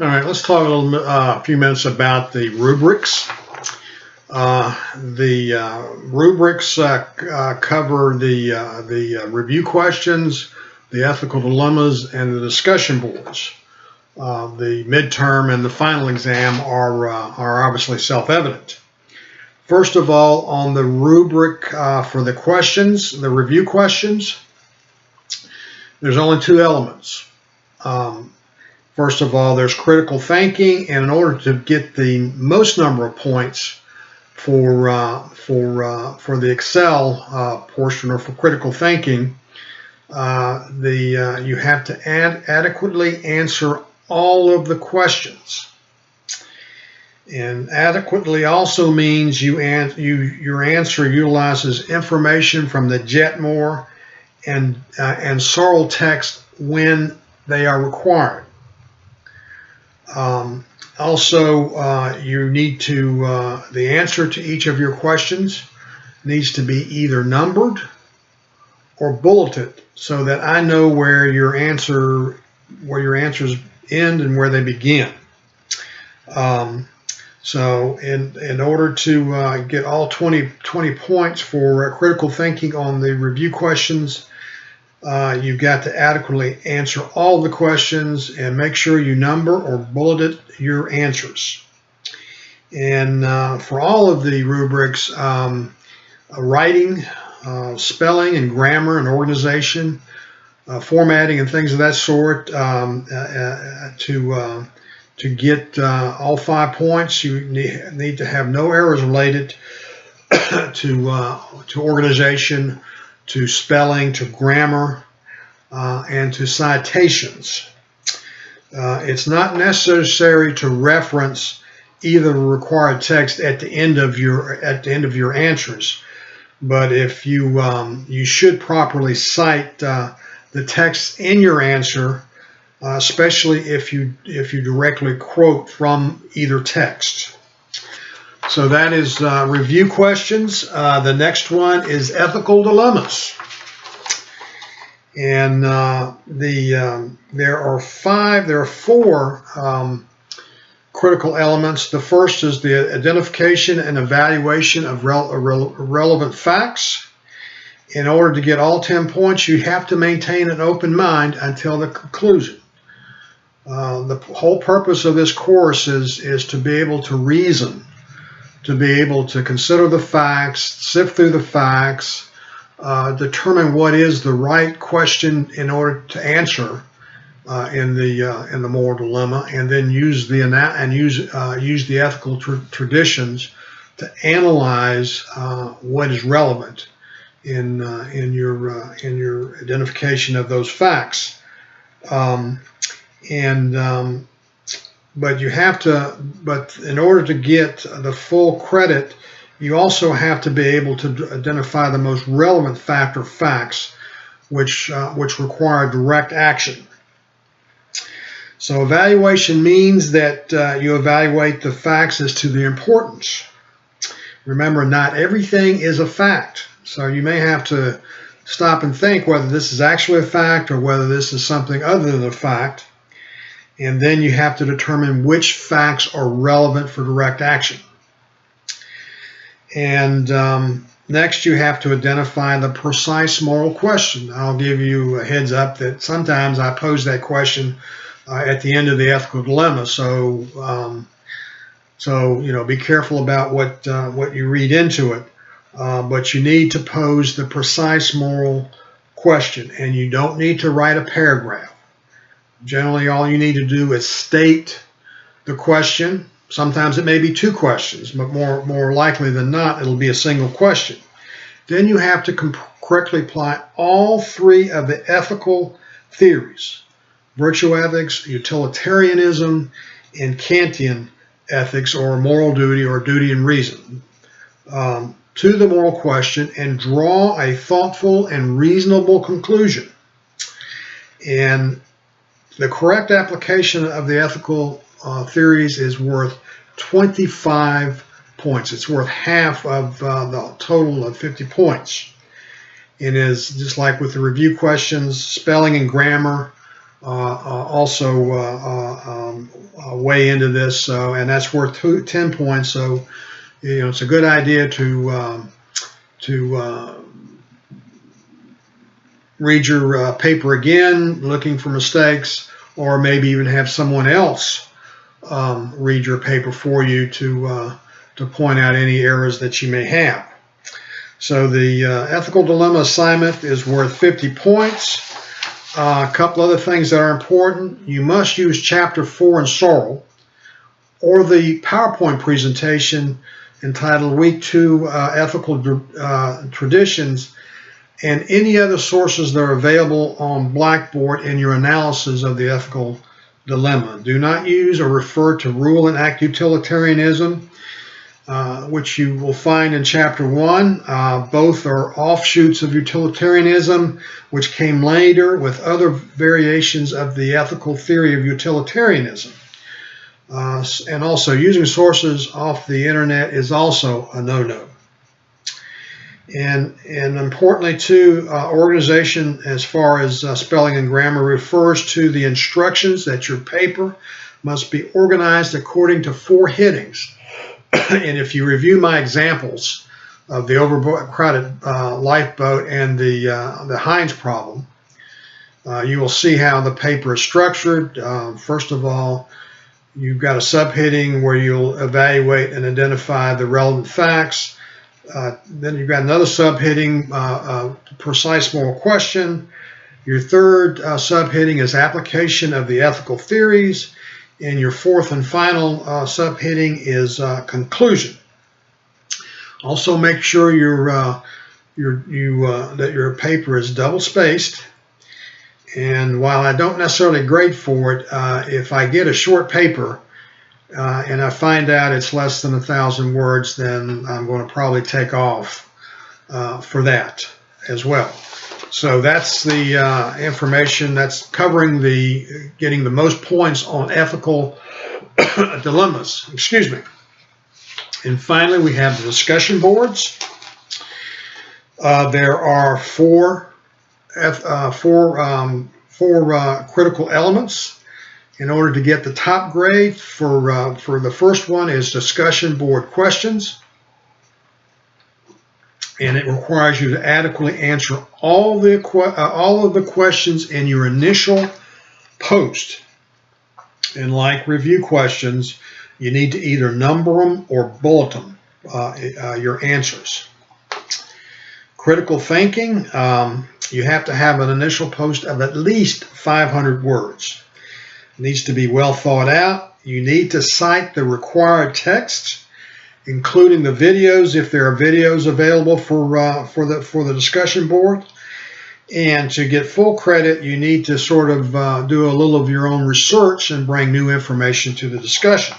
All right, let's talk a few minutes about the rubrics. The rubrics cover the review questions, the ethical dilemmas, and the discussion boards. The midterm and the final exam are obviously self-evident. First of all, on the rubric for the questions, the review questions, there's only two elements. First of all, there's critical thinking, and in order to get the most number of points for the Excel portion or for critical thinking, you have to adequately answer all of the questions. And adequately also means your answer utilizes information from the Jetmore and Searle text when they are required. Also, you need to, the answer to each of your questions needs to be either numbered or bulleted so that I know where your answers end and where they begin. So in order to get all 20 points for critical thinking on the review questions, you've got to adequately answer all the questions and make sure you number or bullet your answers. And for all of the rubrics, writing, spelling and grammar and organization, formatting and things of that sort, to get all 5 points, you need to have no errors related to organization, to spelling, to grammar, and to citations. It's not necessary to reference either required text at the end of your answers, but if you should properly cite the text in your answer, especially if you directly quote from either text. So that is review questions. The next one is ethical dilemmas. And there are four critical elements. The first is the identification and evaluation of relevant facts. In order to get all 10 points, you have to maintain an open mind until the conclusion. The whole purpose of this course is to be able to reason, to be able to consider the facts, sift through the facts, determine what is the right question in order to answer in the moral dilemma, and then use the ethical traditions to analyze what is relevant in your identification of those facts. But in order to get the full credit, you also have to be able to identify the most relevant fact or facts which require direct action. So evaluation means that you evaluate the facts as to the importance. Remember, not everything is a fact. So you may have to stop and think whether this is actually a fact or whether this is something other than a fact. And then you have to determine which facts are relevant for direct action. And next, you have to identify the precise moral question. I'll give you a heads up that sometimes I pose that question at the end of the ethical dilemma. So be careful about what you read into it. But you need to pose the precise moral question, and you don't need to write a paragraph. Generally, all you need to do is state the question. Sometimes it may be two questions, but more likely than not, it'll be a single question. Then you have to correctly apply all three of the ethical theories: virtue ethics, utilitarianism, and Kantian ethics, or moral duty or duty and reason, to the moral question, and draw a thoughtful and reasonable conclusion. And the correct application of the ethical theories is worth 25 points. It's worth half of the total of 50 points. It is just like with the review questions, spelling and grammar, also weigh into this, and that's worth 10 points. So, it's a good idea to read your paper again, looking for mistakes, or maybe even have someone else read your paper for you to point out any errors that you may have. So the ethical dilemma assignment is worth 50 points. A couple other things that are important. You must use Chapter 4 in Sorrel or the PowerPoint presentation entitled Week 2 Ethical Traditions and any other sources that are available on Blackboard in your analysis of the ethical dilemma. Do not use or refer to rule and act utilitarianism, which you will find in Chapter 1. Both are offshoots of utilitarianism, which came later with other variations of the ethical theory of utilitarianism. And also, using sources off the internet is also a no-no. And importantly, too, organization as far as spelling and grammar refers to the instructions that your paper must be organized according to 4 headings. And if you review my examples of the overcrowded lifeboat and the Heinz problem, you will see how the paper is structured. First of all, you've got a subheading where you'll evaluate and identify the relevant facts. Then you've got another subheading, precise moral question. Your third subheading is application of the ethical theories. And your fourth and final subheading is conclusion. Also, make sure that your paper is double spaced. And while I don't necessarily grade for it, if I get a short paper and I find out it's less than 1,000 words, then I'm going to probably take off for that as well. So that's the information that's covering getting the most points on ethical dilemmas. Excuse me. And finally, we have the discussion boards. There are four critical elements in order to get the top grade. For the first one is discussion board questions. And it requires you to adequately answer all of the questions in your initial post. And like review questions, you need to either number them or bullet them, your answers. Critical thinking, you have to have an initial post of at least 500 words. It needs to be well thought out. You need to cite the required text, including the videos if there are videos available for the discussion board. And to get full credit, you need to sort of do a little of your own research and bring new information to the discussion.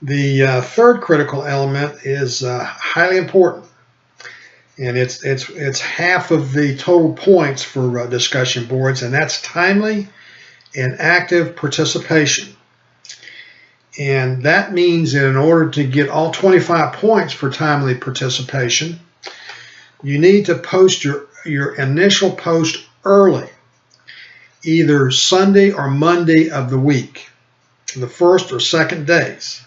The third critical element is highly important, and it's half of the total points for discussion boards, and that's timely and active participation. And that means that in order to get all 25 points for timely participation, you need to post your initial post early, either Sunday or Monday of the week, the first or second days.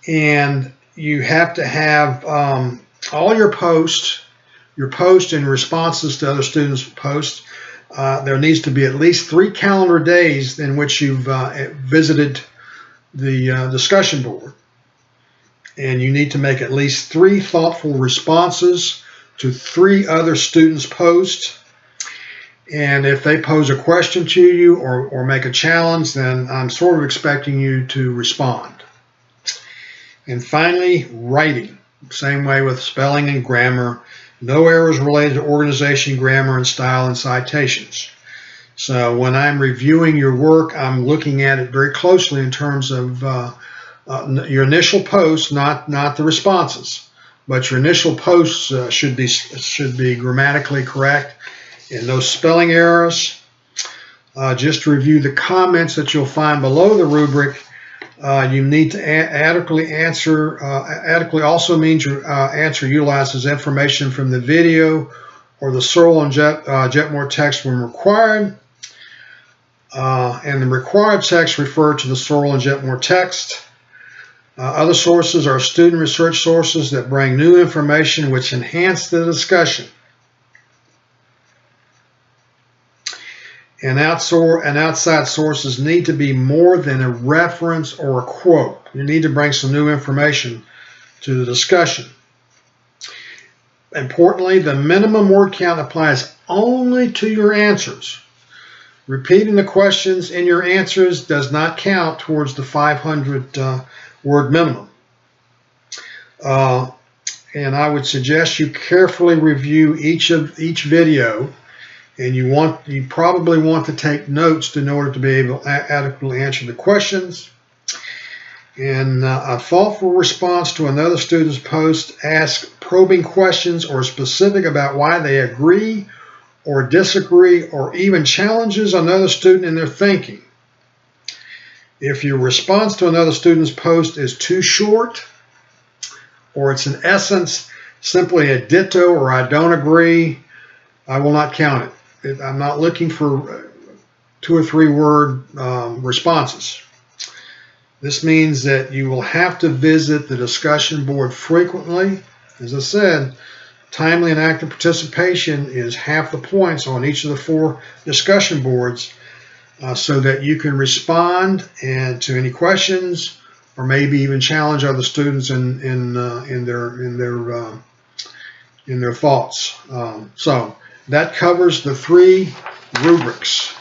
And you have to have all your posts and responses to other students' posts. There needs to be at least 3 calendar days in which you've visited the discussion board, and you need to make at least 3 thoughtful responses to 3 other students' posts. And if they pose a question to you or make a challenge, then I'm sort of expecting you to respond. And finally, writing. Same way with spelling and grammar. No errors related to organization, grammar, and style and citations. So when I'm reviewing your work, I'm looking at it very closely in terms of your initial posts, not the responses, but your initial posts should be grammatically correct and no spelling errors. Just to review the comments that you'll find below the rubric, you need to adequately answer. Adequately also means your answer utilizes information from the video or the Searle and Jetmore text when required. And the required text refer to the Searle and Jetmore text. Other sources are student research sources that bring new information which enhance the discussion. And outside sources need to be more than a reference or a quote. You need to bring some new information to the discussion. Importantly, the minimum word count applies only to your answers. Repeating the questions in your answers does not count towards the 500 word minimum. And I would suggest you carefully review each video, and you probably want to take notes in order to be able to adequately answer the questions. And a thoughtful response to another student's post asks probing questions or specific about why they agree or disagree, or even challenges another student in their thinking. If your response to another student's post is too short, or it's in essence simply a ditto or I don't agree, I will not count it. I'm not looking for 2 or 3 word responses. This means that you will have to visit the discussion board frequently. As I said, timely and active participation is half the points on each of the 4 discussion boards, so that you can respond to any questions, or maybe even challenge other students in their thoughts. So that covers the 3 rubrics.